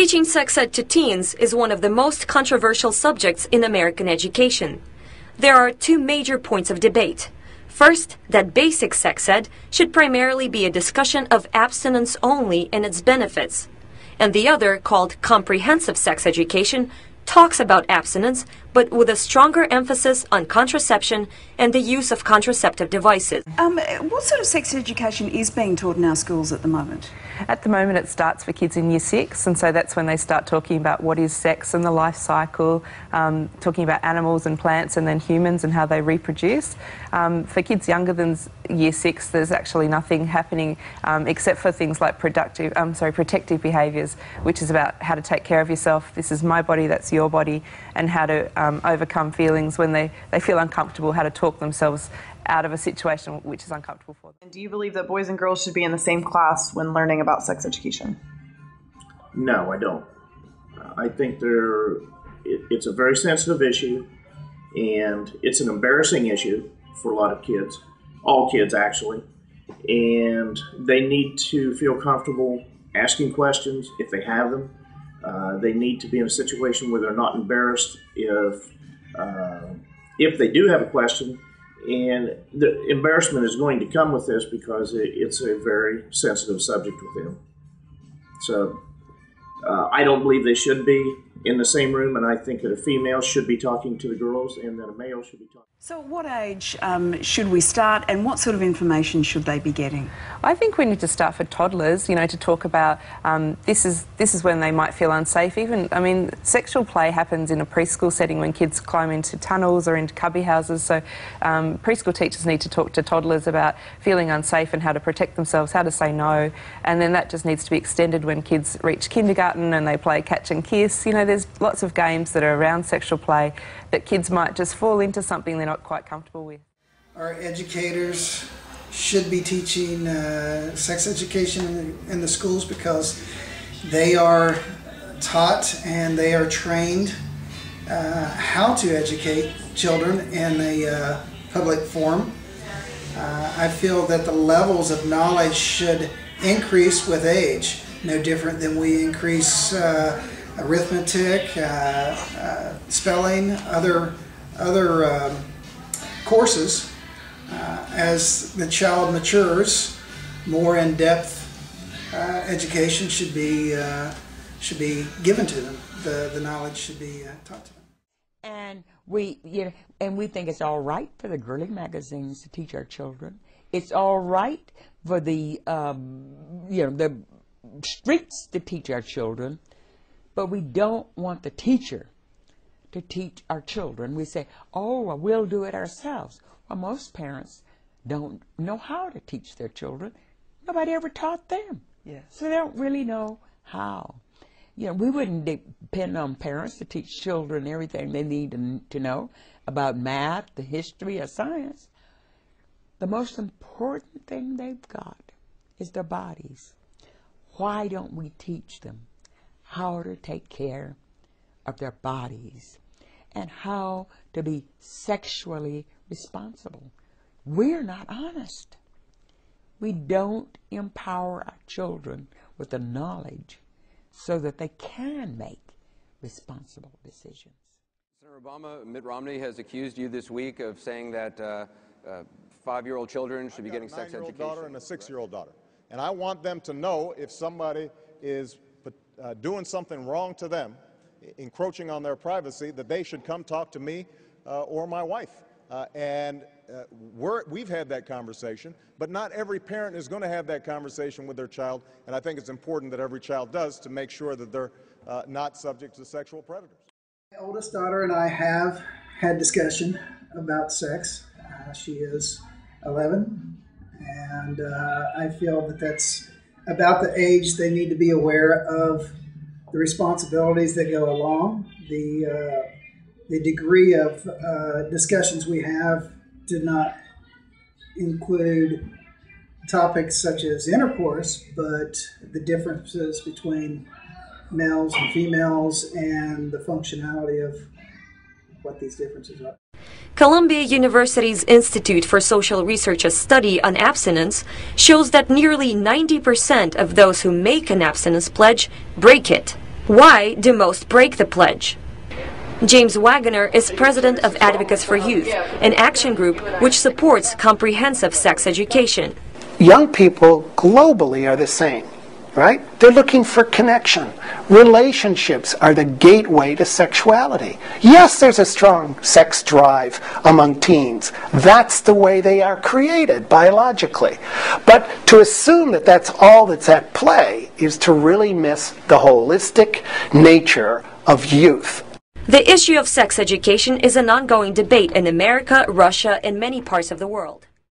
Teaching sex ed to teens is one of the most controversial subjects in American education. There are two major points of debate. First, that basic sex ed should primarily be a discussion of abstinence only and its benefits. And the other, called comprehensive sex education, talks about abstinence, but with a stronger emphasis on contraception and the use of contraceptive devices. What sort of sex education is being taught in our schools at the moment? At the moment it starts for kids in Year 6, and so that's when they start talking about what is sex and the life cycle, talking about animals and plants and then humans and how they reproduce. For kids younger than Year 6 there's actually nothing happening except for things like protective behaviours, which is about how to take care of yourself. This is my body, that's your body, and how to overcome feelings when they feel uncomfortable, how to talk themselves out of a situation which is uncomfortable for them. And do you believe that boys and girls should be in the same class when learning about sex education? No, I don't. I think it's a very sensitive issue, and it's an embarrassing issue for a lot of kids, all kids actually, and they need to feel comfortable asking questions if they have them. They need to be in a situation where they're not embarrassed if they do have a question. And the embarrassment is going to come with this because it's a very sensitive subject with them. So I don't believe they should be in the same room, and I think that a female should be talking to the girls and that a male should be talking. So at what age should we start, and what sort of information should they be getting? I think we need to start for toddlers, you know, to talk about this is when they might feel unsafe. Even, I mean, sexual play happens in a preschool setting when kids climb into tunnels or into cubby houses, so preschool teachers need to talk to toddlers about feeling unsafe and how to protect themselves, how to say no, and then that just needs to be extended when kids reach kindergarten and they play catch and kiss. You know, there's lots of games that are around sexual play that kids might just fall into something they're not quite comfortable with. Our educators should be teaching sex education in the schools because they are taught and they are trained how to educate children in a public forum. I feel that the levels of knowledge should increase with age, no different than we increase arithmetic, spelling, other courses. As the child matures, more in-depth education should be given to them. The knowledge should be taught to them. And we think it's all right for the girly magazines to teach our children. It's all right for the the streets to teach our children, but we don't want the teacher to teach our children. We say, oh, well, we'll do it ourselves. Well, most parents don't know how to teach their children. Nobody ever taught them. Yes. So they don't really know how. You know, we wouldn't depend on parents to teach children everything they need to know about math, the history, or science. The most important thing they've got is their bodies. Why don't we teach them how to take care of their bodies and how to be sexually responsible? We're not honest. We don't empower our children with the knowledge so that they can make responsible decisions. Senator Obama, Mitt Romney has accused you this week of saying that 5-year-old children should be getting sex education. I've got a 9-year-old daughter and a 6-year-old daughter, and I want them to know if somebody is doing something wrong to them, encroaching on their privacy, that they should come talk to me or my wife. We've had that conversation, but not every parent is going to have that conversation with their child, and I think it's important that every child does to make sure that they're not subject to sexual predators. My oldest daughter and I have had discussion about sex. She is 11, and I feel that that's about the age they need to be aware of the responsibilities that go along. The degree of discussions we have did not include topics such as intercourse, but the differences between males and females and the functionality of what these differences are. Columbia University's Institute for Social Research's study on abstinence shows that nearly 90% of those who make an abstinence pledge break it. Why do most break the pledge? James Wagoner is president of Advocates for Youth, an action group which supports comprehensive sex education. Young people globally are the same, right? They're looking for connection. Relationships are the gateway to sexuality. Yes, there's a strong sex drive among teens. That's the way they are created biologically. But to assume that that's all that's at play is to really miss the holistic nature of youth. The issue of sex education is an ongoing debate in America, Russia, and many parts of the world.